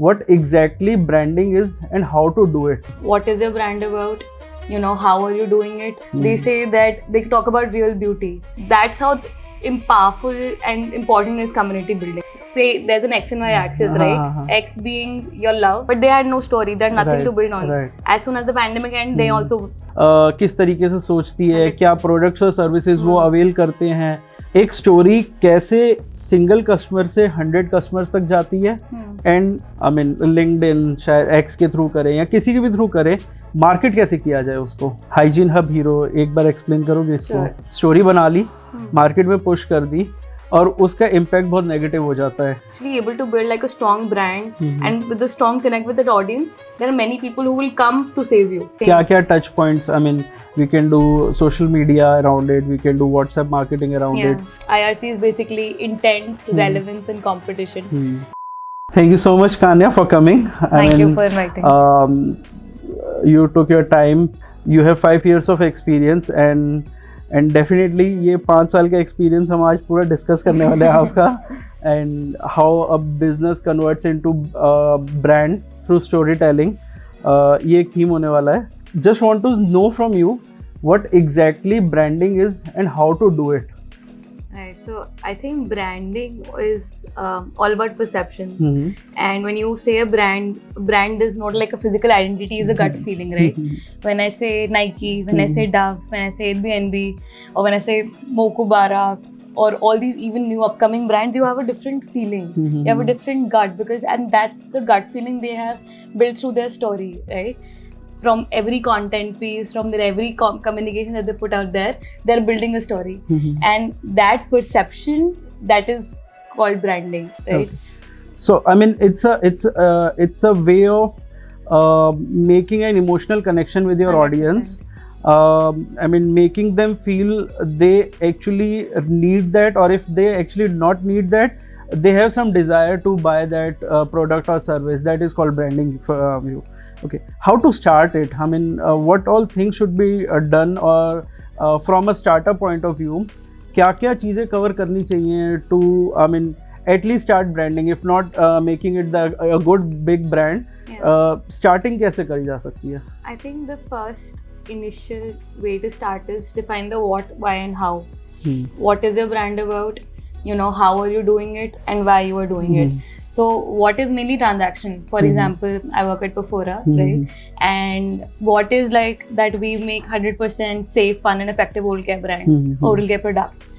what exactly branding is and how to do it. What is your brand about? How are you doing it? They say that they talk about real beauty. That's how powerful and important is community building. Say there's an X and Y axis, right? X being your love, but they had no story. They had nothing to build on. Right. As soon as the pandemic ended, they also किस तरीके से सोचती है, क्या products और services वो avail करते हैं, एक स्टोरी कैसे सिंगल कस्टमर से 100 कस्टमर्स तक जाती है, एंड आई मीन लिंक्डइन शायद एक्स के थ्रू करें या किसी के भी थ्रू करें, मार्केट कैसे किया जाए उसको. हाइजीन हब हीरो एक बार एक्सप्लेन करोगे इसको. स्टोरी बना ली, मार्केट में पुश कर दी और उसका इम्पैक्ट बहुत नेगेटिव हो जाता है. Actually able to build like a strong brand and with a strong connect with the audience, there are many people who will come to save you. क्या क्या touch points, I mean we can do social media around it, we can do WhatsApp marketing around it. IRC is basically intent, relevance and competition. Thank you so much, Kanya, for coming. Thank you for inviting. You took your time. You have 5 years of experience and definitely ये 5 साल का experience हम आज पूरा discuss करने वाले हैं आपका, and how a business converts into brand through storytelling. ये एक theme होने वाला है. Just want to know from you what exactly branding is and how to do it. Right, so I think branding is all about perceptions. And when you say a brand is not like a physical identity, it's a gut feeling, right? When I say Nike, when I say Dove, when I say Airbnb, or when I say Mokubara, or all these even new upcoming brands, you have a different feeling. You have a different gut, and that's the gut feeling they have built through their story, right? From every content piece, from their every communication that they put out there, they're building a story. And that perception, that is called branding, right? Okay. So I mean, it's a way of making an emotional connection with your 100%. Audience. I mean, making them feel they actually need that, or if they actually not need that, they have some desire to buy that product or service. That is called branding for you. Okay, how to start it? I mean, what all things should be done, or from a startup point of view, क्या चीज़ें cover करनी चाहिए to, I mean, at least start branding, if not making it a good big brand. Starting कैसे करी जा सकती है? I think the first initial way to start is define the what, why and how. What is your brand about? How are you doing it and why you are doing it. So what is mainly transaction? For example, I work at Perfora, right? And what is like that we make 100% safe, fun and effective oral care brands, oral care products.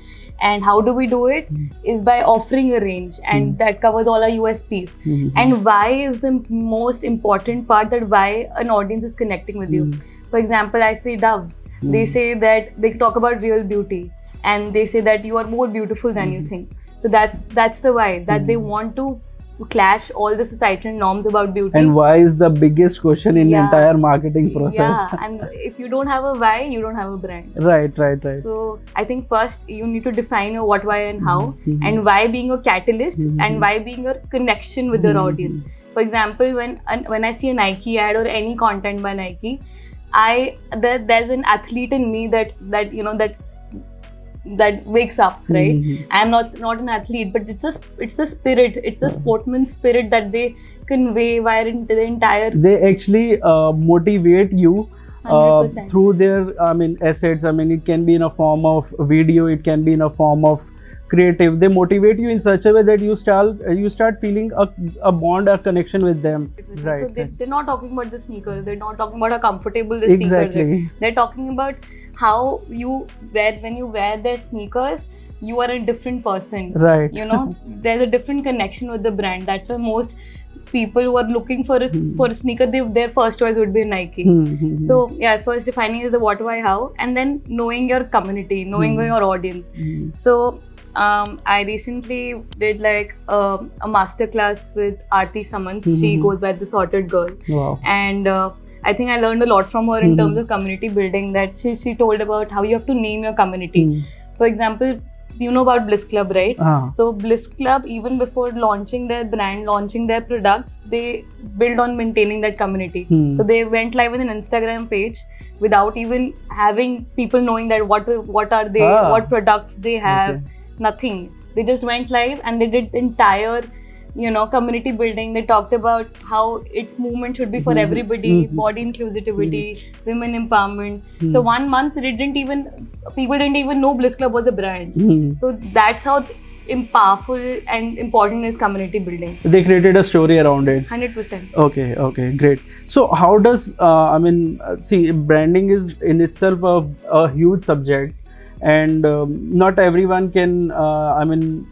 And how do we do it? Is by offering a range, and that covers all our USPs. And why is the most important part, that why an audience is connecting with you. For example, I say Dove. They say that they talk about real beauty. And they say that you are more beautiful than you think. So that's the why, that they want to clash all the societal norms about beauty. And why is the biggest question in the entire marketing process. Yeah, and if you don't have a why, you don't have a brand. Right. So I think first you need to define your what, why and how, and why being a catalyst, and why being a connection with your audience. For example, when I see a Nike ad or any content by Nike, there's an athlete in me that wakes up, right? I'm not an athlete, but it's the spirit, it's the sportsman spirit that they convey via the entire. They actually motivate you 100%. Through their, I mean, assets. I mean, it can be in a form of video, it can be in a form of creative. They motivate you in such a way that you start feeling a bond, a connection with them. Right. So they're not talking about the sneakers. They're not talking about how comfortable the sneakers are. They're talking about how when you wear their sneakers, you are a different person. Right. There's a different connection with the brand. That's why most people who are looking for a sneaker, their first choice would be Nike. So first defining is the what, why, how, and then knowing your community, knowing your audience. So I recently did like a masterclass with Aarti Samant. She goes by the Sorted Girl. Wow. And I think I learned a lot from her in terms of community building, that she told about how you have to name your community. For example, you know about Bliss Club, right? So Bliss Club, even before launching their brand, launching their products, they build on maintaining that community. So they went live with an Instagram page without even having people knowing that what are they, what products they have, nothing. They just went live and they did the entire community building. They talked about how its movement should be for everybody, body inclusivity, women empowerment. So 1 month people didn't even know Bliss Club was a brand. So that's how powerful and important is community building. They created a story around it. 100%. Okay, great. So how does see, branding is in itself a huge subject, and not everyone can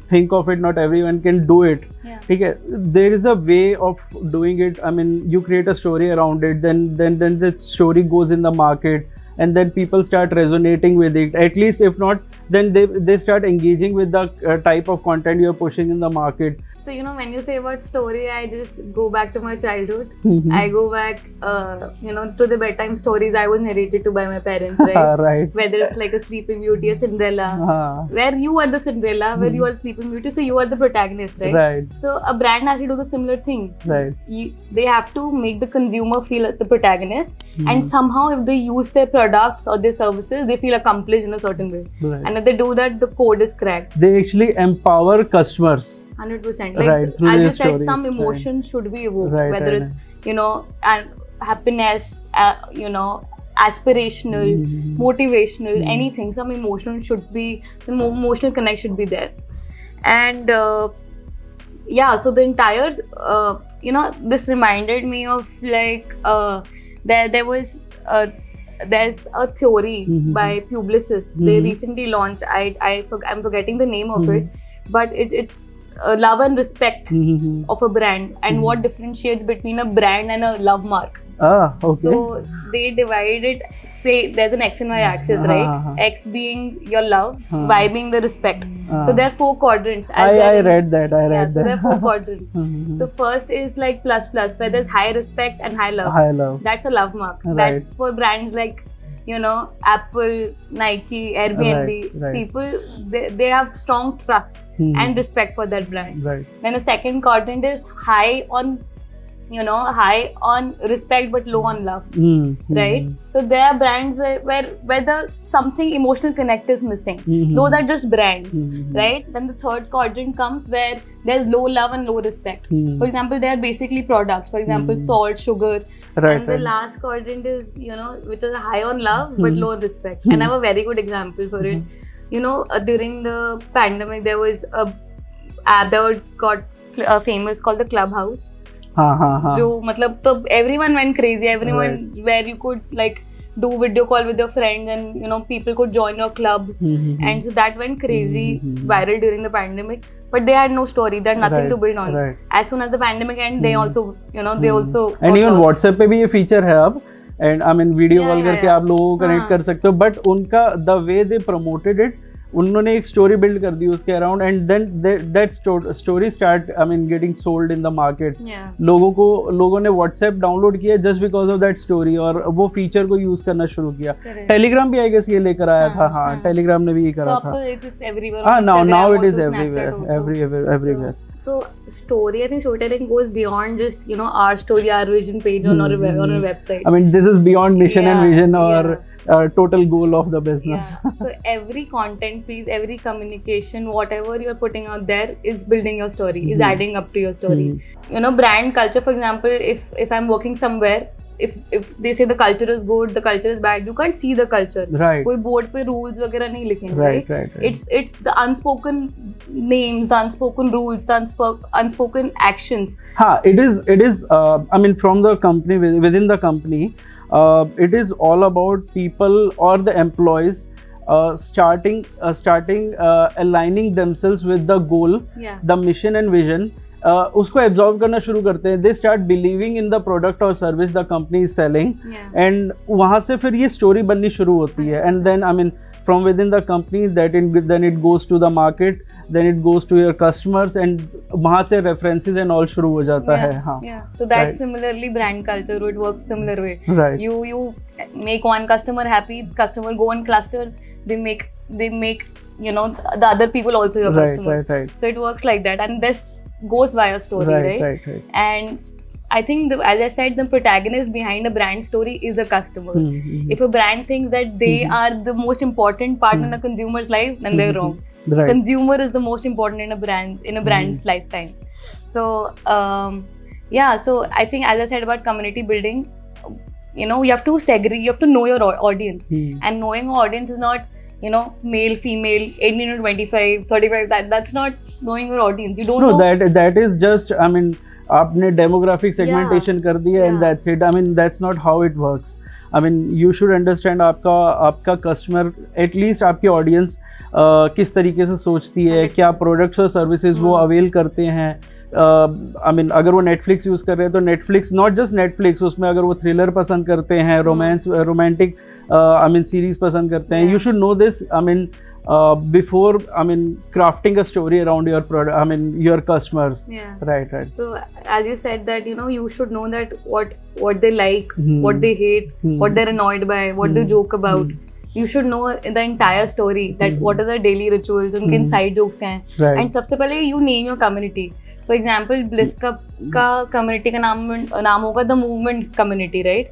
think of it, not everyone can do it. Yeah. Okay, there is a way of doing it. You create a story around it, then the story goes in the market, and then people start resonating with it. At least if not, then they start engaging with the type of content you're pushing in the market. So when you say about story, I just go back to my childhood. I go back to the bedtime stories I was narrated to by my parents, right? Right. Whether it's like a Sleeping Beauty, a Cinderella, where you are the Cinderella, where you are Sleeping Beauty, so you are the protagonist, right? Right. So a brand has to do the similar thing. Right. They have to make the consumer feel like the protagonist, and somehow if they use their products or their services, they feel accomplished in a certain way. Right. And if they do that, the code is cracked. They actually empower customers. 100%. Right, through as their you said, stories, some emotion should be evoked, Right, whether right, it's and happiness, aspirational, motivational, anything. Some emotional should be, the emotional connect should be there. And so the entire this reminded me of like there's a theory by Publicis. They recently launched. I'm forgetting the name of it, but it's love and respect of a brand, and what differentiates between a brand and a love mark. Okay. So they divide it. Say there's an X and Y axis, right? X being your love, Y being the respect. So there are 4 quadrants. I read that. So there are 4 quadrants. So first is like plus, where there's high respect and high love. High love. That's a love mark. Right. That's for brands like Apple, Nike, Airbnb. Right. People, they have strong trust and respect for that brand. Right. Then the second quadrant is high on respect but low on love. Right. So there are brands where the something emotional connect is missing. Those are just brands. Right. Then the third quadrant comes where there's low love and low respect. For example, they are basically products. For example, salt, sugar. Right. And the last quadrant is which is high on love but low on respect. And I have a very good example for it. During the pandemic, there was a app that got famous called the Clubhouse. So everyone went crazy. Everyone, where you could like do video call with your friends, and people could join your clubs, and so that went crazy viral during the pandemic. But they had no story. They had nothing to build on. Right. As soon as the pandemic ended, they also they also and even WhatsApp पे भी ये feature है अब, and video call करके आप लोगों को connect कर सकते हो. बट उनका the way they promoted it, उन्होंने एक स्टोरी बिल्ड कर दी उसके around, and then that story start getting sold in the market. लोगों ने व्हाट्सएप डाउनलोड किया just because of that story, और वो फीचर को यूज करना शुरू किया. टेलीग्राम भी आई गेस ये लेकर आया था. टेलीग्राम ने भी ये करा था. Now it is everywhere. So story, I think storytelling goes beyond just our story, our vision page on our website. This is beyond mission and vision or total goal of the business. So every content piece, every communication, whatever you're putting out there is building your story, is adding up to your story. Brand culture, for example, if I'm working somewhere, if they say the culture is good, the culture is bad, you can't see the culture. Right. कोई board पे rules वगैरह नहीं लिखेंगे. Right. It's the unspoken names, the unspoken rules, the unspoken actions. It is. From the company, within the company, it is all about people or the employees starting aligning themselves with the goal, the mission and vision. उसको absorb करना शुरू करते हैं. They start believing in the product और service the company is selling, and वहाँ से फिर ये स्टोरी बननी शुरू होती है. And then from within the company then it goes to the market, then it goes to your customers, and वहाँ से रेफरेंसेस एंड ऑल शुरू हो जाता है. So that's similarly brand culture. It works similar way. Right. You make one customer happy, customer go and cluster. They make the other people also your customers. Right. So it works like that, and this goes via story, right? And I think as I said, the protagonist behind a brand story is a customer. If a brand thinks that they are the most important part in a consumer's life, then they're wrong. Right. Consumer is the most important in a brand's lifetime. So yeah, so I think, as I said about community building, you know, you have to segregate, you have to know your audience. And knowing your audience is not, you know, male, female, 18 to 25, 35, that's not knowing your audience. You don't know. That is just, I mean, आपने demographic segmentation कर दिया and that's it. I mean, that's not how it works. I mean, you should understand आपका customer, at least आपकी audience किस तरीके से सोचती है, क्या products और services वो avail करते हैं. I mean, अगर वो Netflix यूज़ कर रहे हैं तो Netflix, not just Netflix, उसमें अगर वो thriller पसंद करते हैं, romantic I mean series पसंद करते हैं, you should know this. I mean, before, I mean, crafting a story around your product, I mean, your customers. Yeah. Right. So as you said that, you know, you should know that what they like, what they hate, what they're annoyed by, what they joke about. You should know the entire story, that what are the daily rituals, उनके inside jokes क्या हैं. Right. And सबसे पहले you name your community. For example, Bliss का community का नाम होगा the movement community, right?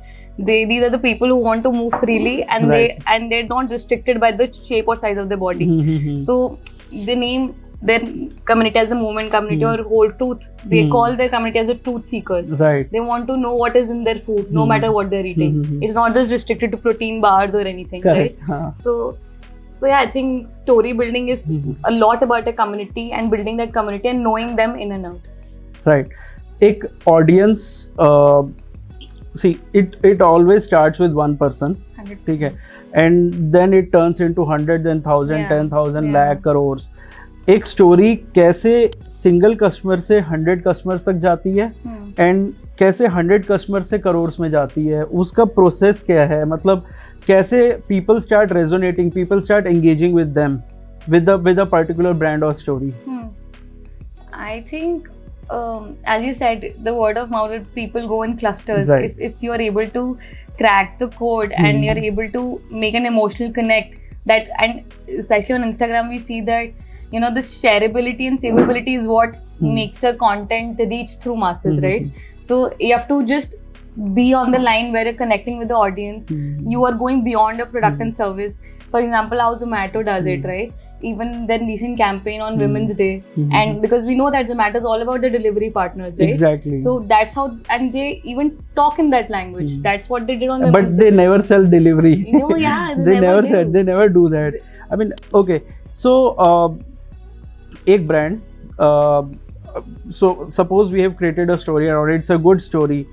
These are the people who want to move freely, and right. they're not restricted by the shape or size of their body. So they name their community as the movement community or whole truth. They call their community as the truth seekers. Right. They want to know what is in their food, no matter what they're eating. It's not just restricted to protein bars or anything. Correct. Right? So yeah, I think story building is a lot about a community and building that community and knowing them in and out. Right. एक audience, see, it always starts with one person. 100%. ठीक है, and then it turns into hundreds and thousands, 10,000, lakh, crores. एक story कैसे single customer से 100 customers तक जाती है and कैसे 100 कस्टमर से करोर्स में जाती है, उसका प्रोसेस क्या है, मतलब कैसे people start resonating, people start engaging with them with a particular brand और story. I think as you said, the word of mouth, people go in clusters. Right. If you are able to crack the code and you're able to make an emotional connect, that, and especially on Instagram we see that, you know, this shareability and savability is what makes a content reach through masses, right? So you have to just be on the line where you're connecting with the audience. You are going beyond your product and service. For example, how Zomato does it, right? Even their recent campaign on Women's Day, and because we know that Zomato is all about the delivery partners, right? Exactly. So that's how, and they even talk in that language. That's what they did on Women's Day. But they never sell delivery. No, yeah, they never do that. I mean, okay, so एक brand, so suppose we have created a story around it, it's a good story.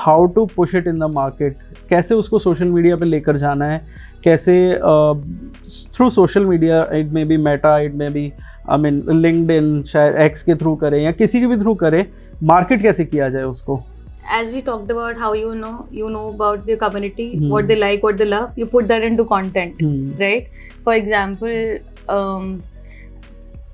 How to push it in the market, कैसे उसको social media पे लेकर जाना है, कैसे through social media, it may be Meta, it may be I mean LinkedIn, शायद X के through करें या किसी के भी थ्रू करें, मार्केट कैसे किया जाए उसको. As we talked about how you know about the community, what they like, what they love, you put that into content, right? For example,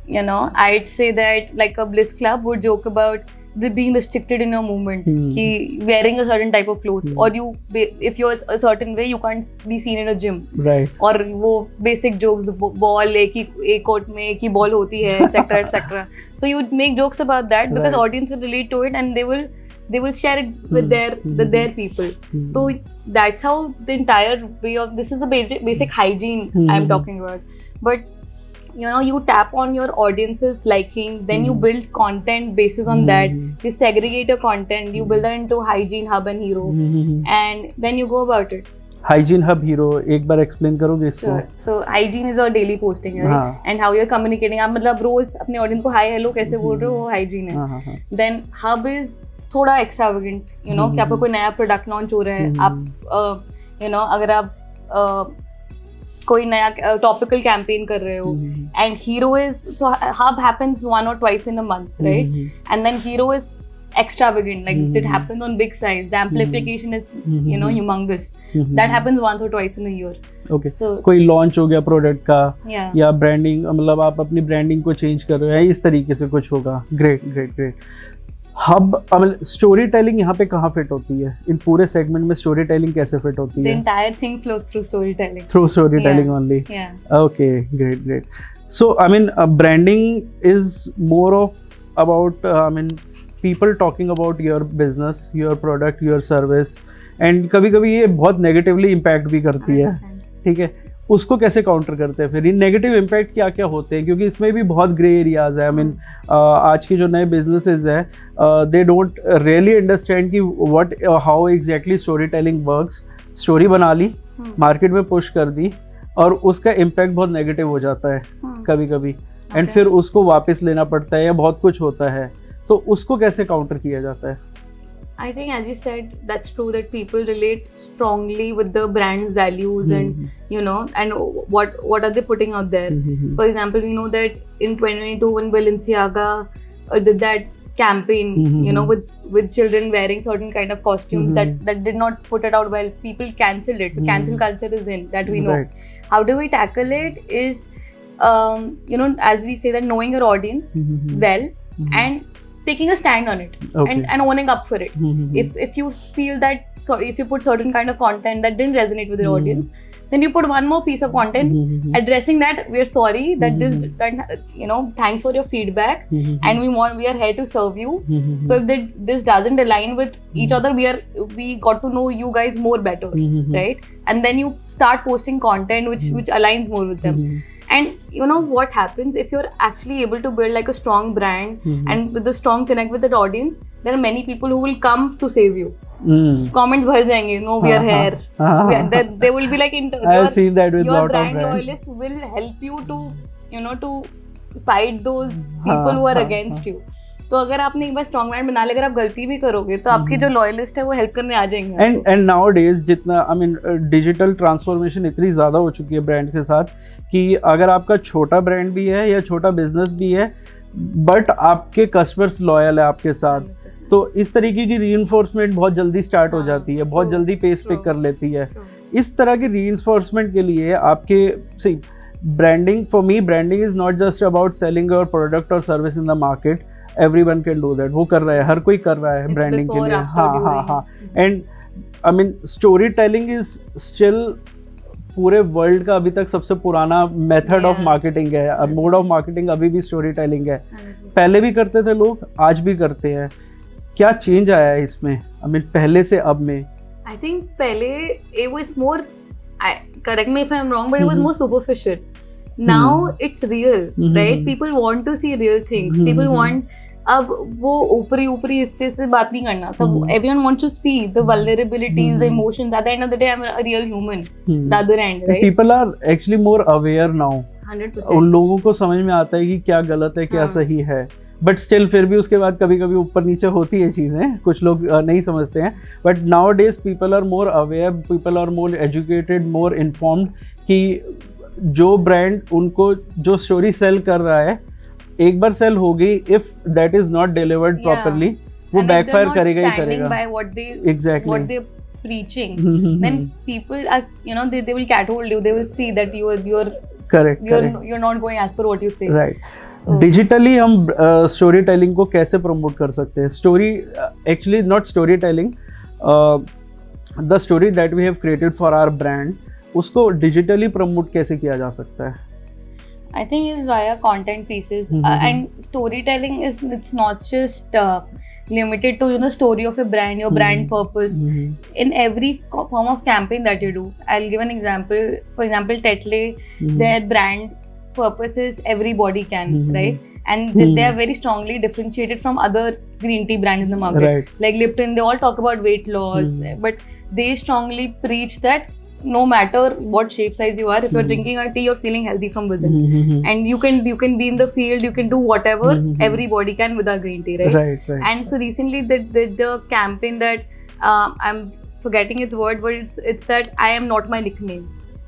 you know, I'd say that like a Bliss Club would joke about being restricted in your movement, ki wearing a certain type of clothes, or if you're a certain way, you can't be seen in a gym, right? और वो basic jokes, the ball एक court में एक ही ball होती है, etc etc. So you would make jokes about that because audience will relate to it and they will share it with their people. So that's how the entire way of, this is the basic hygiene I'm talking about. But you know, you tap on your audience's liking, then you build content basis on that. You segregate your content, you build that into Hygiene Hub and Hero, and then you go about it. Hygiene Hub, Hero, एक बार explain करोगे इसको? Sure. So hygiene is our daily posting, right? And how you're communicating. आप मतलब रोज अपने audience को hi hello कैसे बोल रहे हो, वो hygiene है. Then Hub is थोड़ा extravagant, you know, कि आपका कोई नया product launch हो रहा है, आप you know, अगर आप कोई नया टॉपिकल कैंपेन कर रहे हो, and hero is, so hub happens 1 or 2 in a month, right? And then hero is extravagant, like it happens on big size, the amplification is you know humongous. That happens 1 or 2 in a year. Okay. So कोई launch हो गया product का, या branding, मतलब आप अपनी branding को change कर रहे हो, इस तरीके से कुछ होगा. ग्रेट. हब, स्टोरी टेलिंग यहाँ पे कहाँ फिट होती है? इन पूरे सेगमेंट में स्टोरी टेलिंग कैसे फिट होती है? The entire thing flows through storytelling. Through storytelling only. Yeah. Okay, great. So I mean, branding is more of about people talking about your business, your product, your service, and कभी-कभी ये बहुत negatively impact भी करती है. ठीक है, उसको कैसे काउंटर करते हैं फिर? ये नेगेटिव इम्पैक्ट क्या क्या होते हैं, क्योंकि इसमें भी बहुत ग्रे एरियाज है। आई मीन आज के जो नए बिजनेसेस हैं दे डोंट रियली अंडरस्टैंड कि what how exactly story telling works. Story बना ली, मार्केट में पुश कर दी, और उसका इम्पैक्ट बहुत नेगेटिव हो जाता है कभी कभी, एंड फिर उसको वापस लेना पड़ता है या बहुत कुछ होता है। तो उसको कैसे काउंटर किया जाता है? I think, as you said, that's true that people relate strongly with the brand's values and and what are they putting out there. For example, we know that in 2022 when Balenciaga did that campaign, with children wearing certain kind of costumes that did not put it out well, people cancelled it. So cancel culture is in that we know. Right. How do we tackle it? Is as we say that knowing your audience well and taking a stand on it, and owning up for it. If you feel that, sorry, if you put certain kind of content that didn't resonate with your audience, then you put one more piece of content addressing that we are sorry that thanks for your feedback, and we are here to serve you. So if this doesn't align with each other, we got to know you guys more better, right? And then you start posting content which aligns more with them. And what happens if you're actually able to build like a strong brand and with a strong connect with the audience, there are many people who will come to save you. Comments bhar jayenge, no, we are here. They will be like, I've seen that with your lot brand of brands. loyalists will help you to to fight those people who are against you. तो अगर आपने एक बार strong brand बना लिया, अगर आप गलती भी करोगे तो आपके जो लॉयलिस्ट है वो हेल्प करने आ जाएंगे। एंड नाउअडेज जितना आई मीन डिजिटल ट्रांसफॉर्मेशन इतनी ज़्यादा हो चुकी है ब्रांड के साथ कि अगर आपका छोटा ब्रांड भी है या छोटा बिजनेस भी है बट आपके कस्टमर्स लॉयल है आपके साथ, तो इस तरीके की रीइंफोर्समेंट बहुत जल्दी स्टार्ट हो जाती है, बहुत जल्दी पेस पिक कर लेती है। इस तरह की रीइंफोर्समेंट के लिए आपके branding, for me branding is not just about selling your product और service in the market. Everyone can do that, वो कर रहा है, हर कोई कर रहा है ब्रांडिंग के लिए। हाँ। And I mean story telling is still पूरे वर्ल्ड का अभी तक सबसे पुराना मेथड ऑफ मार्केटिंग है, मोड ऑफ मार्केटिंग अभी भी स्टोरी टेलिंग है। पहले भी करते थे लोग, आज भी करते हैं। क्या चेंज आया है इसमें, आई मीन पहले से अब में? आई थिंक पहले it was more, correct me if I'm wrong, but it was more superficial. Now it's real, right? People want to see real things. People want, अब वो ऊपरी हिस्से से बात नहीं करना, सब everyone wants to see the vulnerabilities, the emotions. At the end of the day, I'm a real human. The other end, right? People are actually more aware now. 100%. उन लोगों को समझ में आता है कि क्या गलत है, क्या सही है, बट स्टिल फिर भी उसके बाद कभी कभी ऊपर नीचे होती है चीज़ें, कुछ लोग नहीं समझते हैं। But nowadays people are more aware, people are more educated, more informed कि जो ब्रांड उनको जो स्टोरी सेल कर रहा है, एक बार सेल हो गई, if that is not delivered properly, वो बैकफायर करेगा ही करेगा। What they preaching, then people are, they will cathold you. They will see that you're correct. You're not going as per what you say. Right. Digitally हम story telling को कैसे promote कर सकते हैं? Story actually not story telling, the story that we have created for our brand, उसको digitally promote कैसे किया जा सकता है? I think it's via content pieces, and storytelling it's not just limited to story of a brand, your brand purpose. In every form of campaign that you do, I'll give an example. For example, Tetley, their brand purpose is everybody can, right? And they are very strongly differentiated from other green tea brands in the market. Right. Like Lipton, they all talk about weight loss, but they strongly preach that no matter what shape size you are, if you're drinking a tea, you're feeling healthy from within, and you can be in the field, you can do whatever everybody can with our green tea, right? And so recently the campaign that I'm forgetting its word, but it's that I am not my nickname.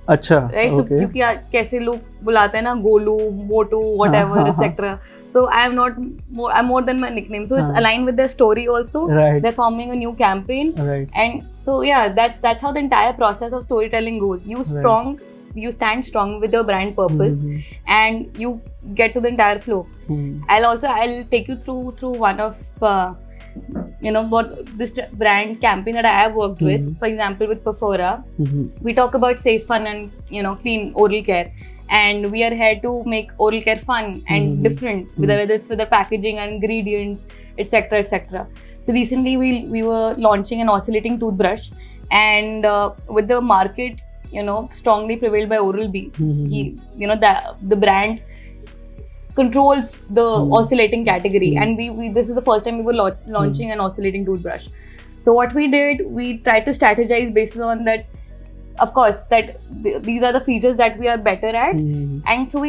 अच्छा, right? So क्योंकि कैसे लोग बुलाते हैं ना, Golu, Motu, whatever etcetera, so I am more than my nickname, so it's align with their story also, they are forming a new campaign, and so yeah that's how the entire process of story telling goes. You stand strong with your brand purpose, and you get to the entire flow. I'll take you through one of what this brand campaign that I have worked with. For example, with Perfora, we talk about safe, fun, and clean oral care, and we are here to make oral care fun and different, whether it's with the packaging and ingredients, etc, etc. So recently we were launching an oscillating toothbrush, and with the market strongly prevailed by Oral-B. Mhm. The brand controls the oscillating category, and we this is the first time we were launching an oscillating toothbrush. So what we did, we tried to strategize based on that, of course, that these are the features that we are better at, Mhm. and so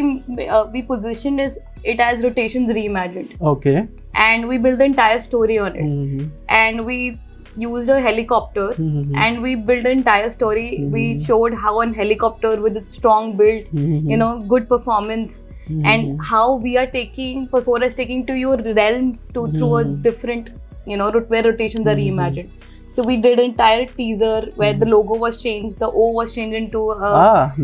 we positioned it as Rotations Reimagined, Okay. and we built the entire story on it, Mhm. and we used a helicopter, Mhm. and we built the entire story. We showed how a helicopter with a strong build, Mhm. good performance, and how we are taking Perfora is taking to your realm through a different, where rotations are reimagined. So we did an entire teaser where the logo was changed, the O was changed into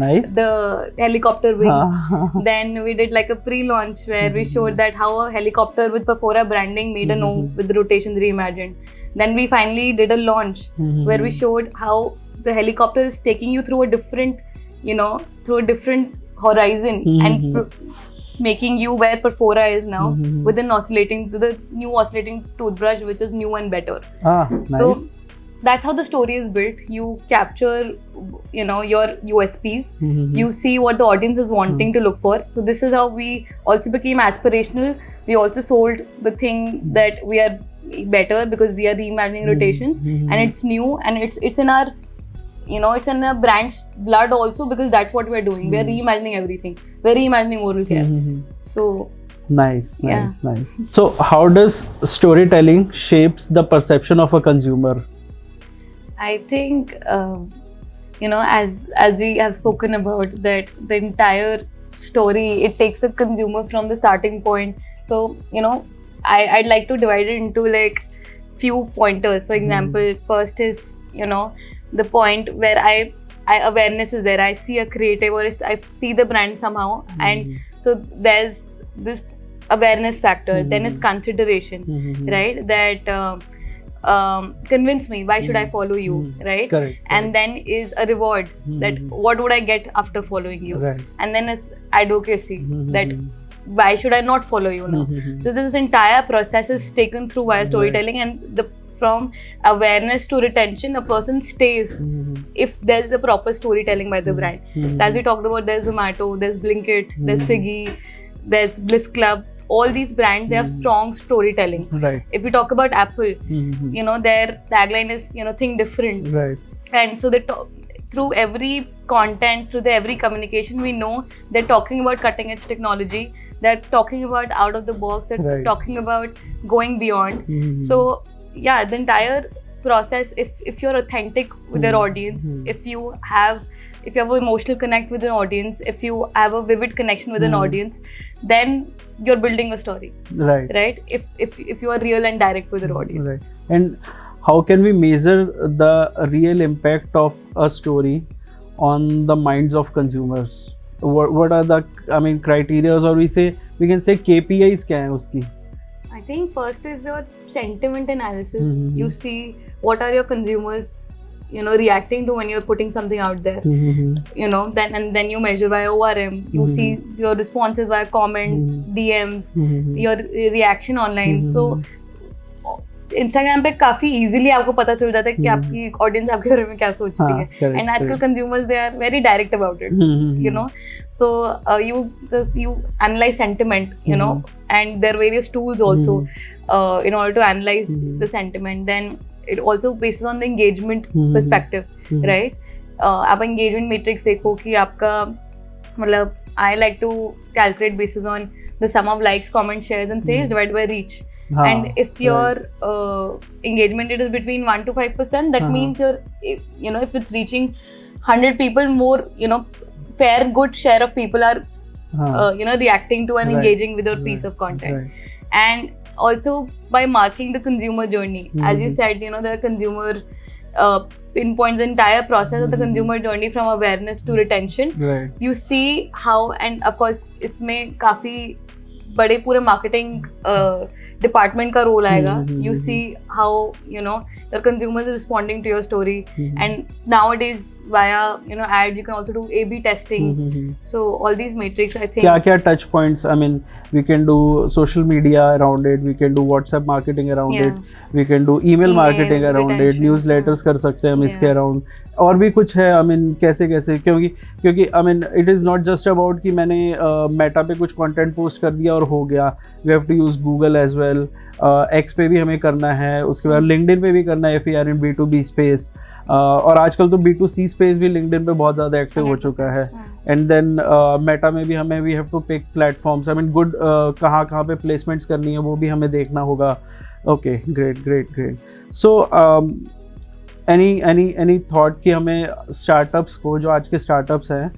Nice. the helicopter wings. Ah. Then we did like a pre-launch where we showed that how a helicopter with Perfora branding made an O with the rotations reimagined. Then we finally did a launch where we showed how the helicopter is taking you through a different, through a different horizon and making you where Perfora is now with the new oscillating toothbrush, which is new and better. Nice. So that's how the story is built. You capture, your USPs. You see what the audience is wanting to look for. So this is how we also became aspirational. We also sold the thing that we are better because we are reimagining rotations, and it's new, and it's in our, it's in our brand's blood also, because that's what we're doing. We're reimagining everything. We're reimagining oral care. So Nice. Yeah. So how does storytelling shapes the perception of a consumer? I think, as we have spoken about, that the entire story, it takes a consumer from the starting point. So, I'd like to divide it into like few pointers. For example, first is, the point where I awareness is there. I see a creative, or I see the brand somehow, and so there's this awareness factor. Then is consideration, right? That convince me, why should I follow you, right? Correct. And then is a reward, that what would I get after following you? Right. And then it's advocacy, that why should I not follow you now? So this entire process is taken through via storytelling, and from awareness to retention, a person stays if there's a proper storytelling by the brand. So as we talked about, there's Zomato, there's Blinkit, there's Swiggy, there's Bliss Club. All these brands, they have strong storytelling. Right. If we talk about Apple, their tagline is, think different. Right. And so through every content, through every communication, we know they're talking about cutting edge technology. They're talking about out of the box. They're talking about going beyond. So yeah, the entire process, if you're authentic with your audience, if you have an emotional connect with an audience, if you have a vivid connection with an audience, then you're building a story. Right. If you are real and direct with your audience. Right. And how can we measure the real impact of a story on the minds of consumers? What are the criteria, or we can say KPIs क्या है उसकी? I think first is your sentiment analysis. You see what are your consumers, reacting to when you're putting something out there. Then you measure by ORM. You see your responses via comments, DMs, your reaction online. So Instagram पे काफी easily आपको पता चल जाता है कि आपकी audience आपके बारे में क्या सोचती है. And आजकल consumers, they are very direct about it. So you analyze sentiment, and there are various tools also in order to analyze the sentiment. Then it also bases on the engagement perspective, right? आप engagement matrix देखो कि आपका मतलब, I like to calculate basis on the sum of likes, comments, shares and saves divided by reach. And if your engagement rate is between 1 to 5%, that means if it's reaching 100 people, more, fair good share of people are reacting to and engaging with your piece of content. And also by marking the consumer journey, as you said, the consumer pinpoints the entire process of the consumer journey from awareness to retention. You see how, and of course इसमें काफी बड़े पूरे marketing department का role आएगा. You see how your consumers are responding to your story, and nowadays via ads you can also do A/B testing. So all these metrics, I think. क्या touch points? I mean, we can do social media around it. We can do WhatsApp marketing around it. We can do email marketing around it. Newsletters कर सकते हैं हम इसके around. और भी कुछ है, आई मीन कैसे क्योंकि I mean it is not just about कि मैंने मेटा पे कुछ कंटेंट पोस्ट कर दिया और हो गया. We have to use Google as well. X पे भी हमें करना है, उसके बाद लिंक्डइन पे भी करना है, FER इन B2B स्पेस. और आजकल तो B2C स्पेस भी लिंक्डइन पे बहुत ज़्यादा एक्टिव हो चुका है. एंड देन मेटा में भी हमें we have to pick platforms. I mean good कहाँ पे प्लेसमेंट्स करनी है वो भी हमें देखना होगा. Okay, great. So any thought कि हमें स्टार्टअप्स को, जो आज के स्टार्टअप्स हैं,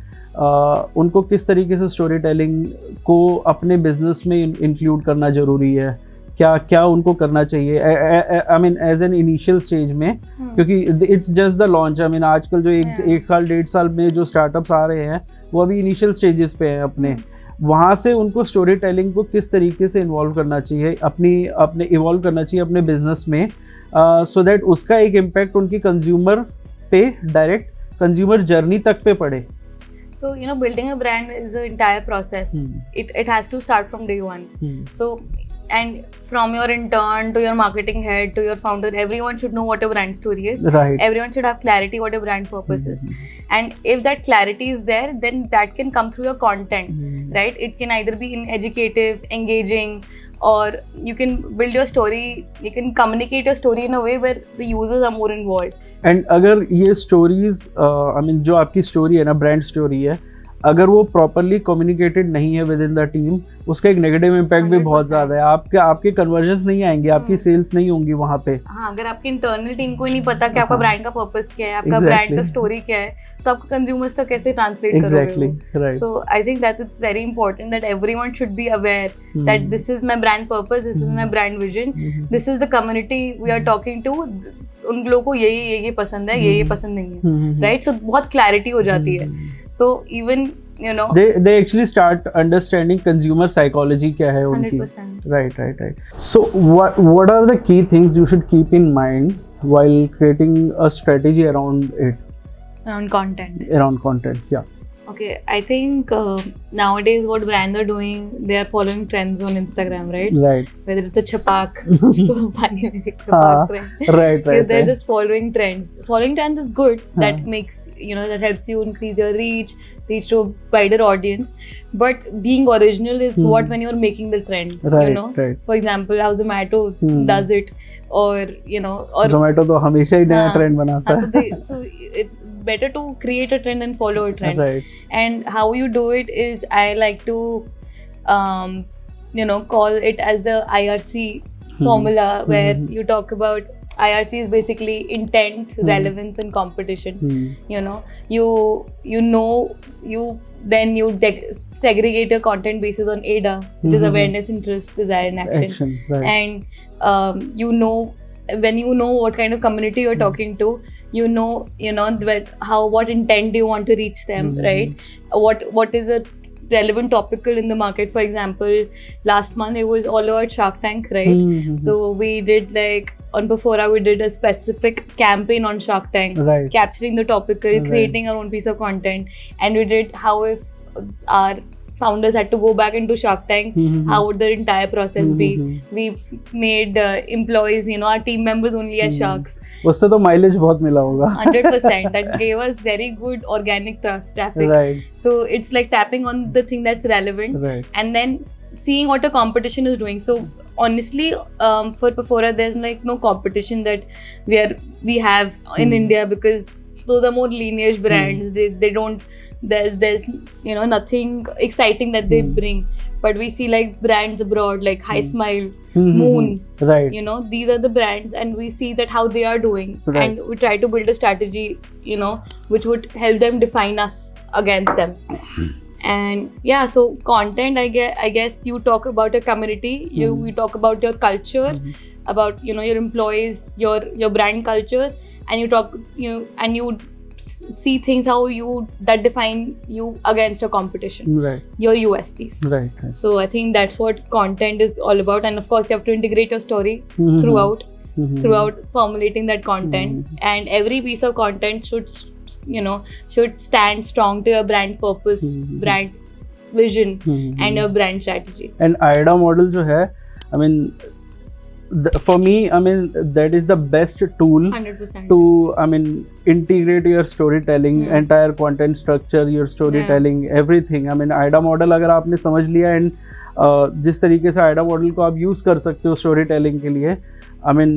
उनको किस तरीके से स्टोरी टेलिंग को अपने बिजनेस में इंक्लूड करना ज़रूरी है? क्या उनको करना चाहिए I mean as an initial stage में? क्योंकि it's just the launch. I mean आजकल जो एक साल 1.5 साल में जो स्टार्टअप्स आ रहे हैं वो अभी इनिशियल स्टेजेस पे हैं अपने. वहाँ से उनको स्टोरी टेलिंग को किस तरीके से इन्वॉल्व करना चाहिए, अपने इवॉल्व करना चाहिए अपने बिजनेस में, सो दैट उसका एक इम्पैक्ट उनकी कंज्यूमर पे, डायरेक्ट कंज्यूमर जर्नी तक पे पड़े. So building a brand is an entire process. It has to start from day one. So, and from your intern to your marketing head to your founder, everyone should know what a brand story is. Right. Everyone should have clarity what a brand purpose is. And if that clarity is there, then that can come through your content, right? It can either be educative, engaging, or you can build your story, you can communicate your story in a way where the users are more involved. And अगर ये stories I mean जो आपकी story है ना, brand story है, अगर वो properly communicated नहीं है विद इन द टीम, उसका एक नेगेटिव इम्पैक्ट भी बहुत ज़्यादा है. आपके कन्वर्जन्स नहीं आएंगे, आपकी सेल्स नहीं होंगी वहाँ पे. हाँ, अगर आपकी इंटरनल टीम को ही नहीं पता कि आपका ब्रांड का पर्पस क्या है, आपका ब्रांड का स्टोरी क्या है, तो आपको कंज्यूमर्स तक कैसे ट्रांसलेट करोगे? Exactly, right. So I think that it's very important that everyone should be aware that this is my brand purpose, this is my brand vision, this is the community we are talking to. उन लोगों को ये पसंद है, ये पसंद नहीं है, राइट? सो बहुत क्लैरिटी हो जाती है. So even they actually start understanding consumer psychology क्या है उनकी. 100%. Right. So what are the key things you should keep in mind while creating a strategy around it? Around content. Yeah. Okay, I think nowadays what brands are doing, they are following trends on Instagram, right? Right. Whether it's a chapak, chapak trend. Right. They're just following trends. Following trends is good. That makes, that helps you increase your reach to a wider audience. But being original is what when you're making the trend, Right. For example, how Zomato does it, or or Zomato तो हमेशा ही नया trend बनाता है. So it's better to create a trend and follow a trend. Right. And how you do it is, I like to call it as the IRC formula, where you talk about IRC is basically intent, relevance, and competition. Then you segregate your content basis on AIDA, which is awareness, interest, desire, and action. Right. And when you know what kind of community you're talking to, what intent do you want to reach them, right? What is a relevant topical in the market? For example, last month it was all about Shark Tank, right? So we did on Befora, we did a specific campaign on Shark Tank, right, capturing the topical, creating our own piece of content, and we did how if our founders had to go back into Shark Tank, how would the entire process be? We made employees, our team members only as sharks. उससे तो mileage बहुत मिला होगा. 100%. That gave us very good organic traffic. Right. So it's like tapping on the thing that's relevant, right, and then seeing what the competition is doing. So honestly, for Befora, there's no competition that we have in India, because those are more lineage brands. They don't, there's nothing exciting that they bring. But we see brands abroad like High Smile, Moon, right, these are the brands, and we see that how they are doing, right, and we try to build a strategy which would help them define us against them. And yeah, so content, I guess you talk about your community, you talk about your culture, about your employees, your brand culture, and you talk and you see things how you that define you against a competition, Right. your USPs. Right. Right. So I think that's what content is all about, and of course you have to integrate your story Mhm. throughout formulating that content, and every piece of content should stand strong to your brand purpose, brand vision, and your brand strategy. And AIDA model जो है, I mean, for me, I mean, that is the best tool 100%. to, I mean, integrate your storytelling, entire content structure, your storytelling, everything. I mean, AIDA model अगर आपने समझ लिया and जिस तरीके से AIDA model को आप use कर सकते हो storytelling के लिए, I mean,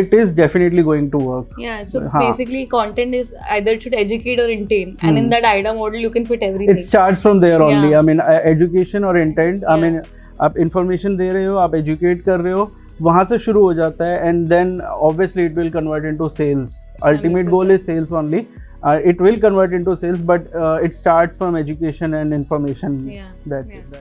it is definitely going to work. Yeah, so basically content is either should educate or entertain, and in that AIDA model you can fit everything. It starts from there only. Yeah. I mean, education और intent. I mean, आप information दे रहे हो, आप educate कर रहे हो, वहाँ से शुरू हो जाता है, and then obviously it will convert into sales. Ultimate 100%. goal is sales only. It will convert into sales, but it starts from education and information. Yeah. That's Yeah. it.